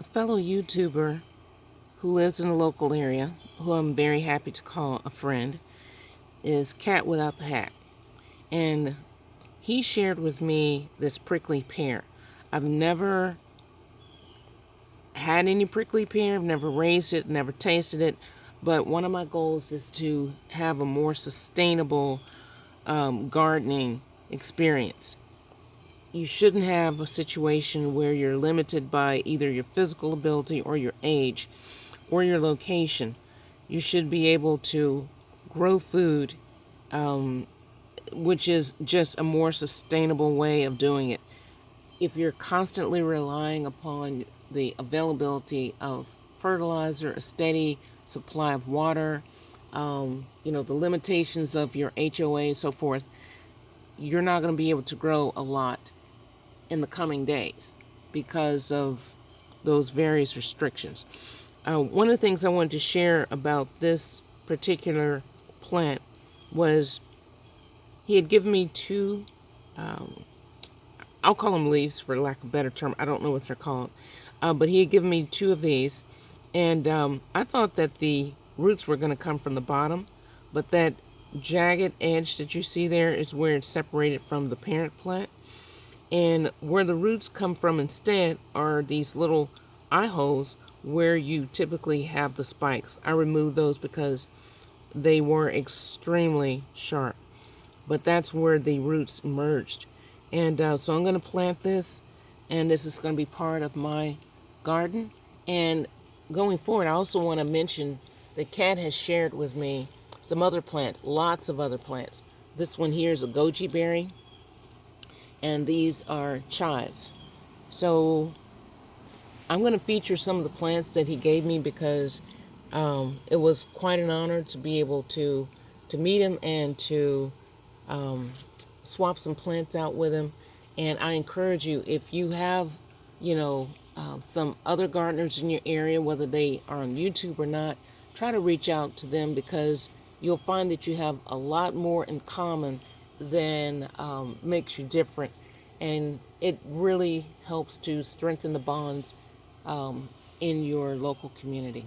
A fellow YouTuber who lives in the local area, who I'm very happy to call a friend, is Cat Without the Hat. And he shared with me this prickly pear. I've never had any prickly pear, I've never raised it, never tasted it, but one of my goals is to have a more sustainable gardening experience. You shouldn't have a situation where you're limited by either your physical ability or your age or your location. You should be able to grow food, um, which is just a more sustainable way of doing it. If you're constantly relying upon the availability of fertilizer, a steady supply of water, the limitations of your HOA and so forth, you're not going to be able to grow a lot in the coming days because of those various restrictions. One of the things I wanted to share about this particular plant was he had given me two, um, I'll call them leaves for lack of a better term. I don't know what they're called. But he had given me two of these. And I thought that the roots were going to come from the bottom. But that jagged edge that you see there is where it's separated from the parent plant. And where the roots come from instead are these little eye holes where you typically have the spikes. I removed those because they were extremely sharp. But that's where the roots emerged. And so I'm going to plant this, and this is going to be part of my garden. And going forward, I also want to mention that Kat has shared with me some other plants, lots of other plants. This one here is a goji berry, and these are chives. So I'm going to feature some of the plants that he gave me because it was quite an honor to be able to meet him and to swap some plants out with him. And I encourage you, if you have, some other gardeners in your area, whether they are on YouTube or not, try to reach out to them because you'll find that you have a lot more in common than makes you different. And it really helps to strengthen the bonds in your local community.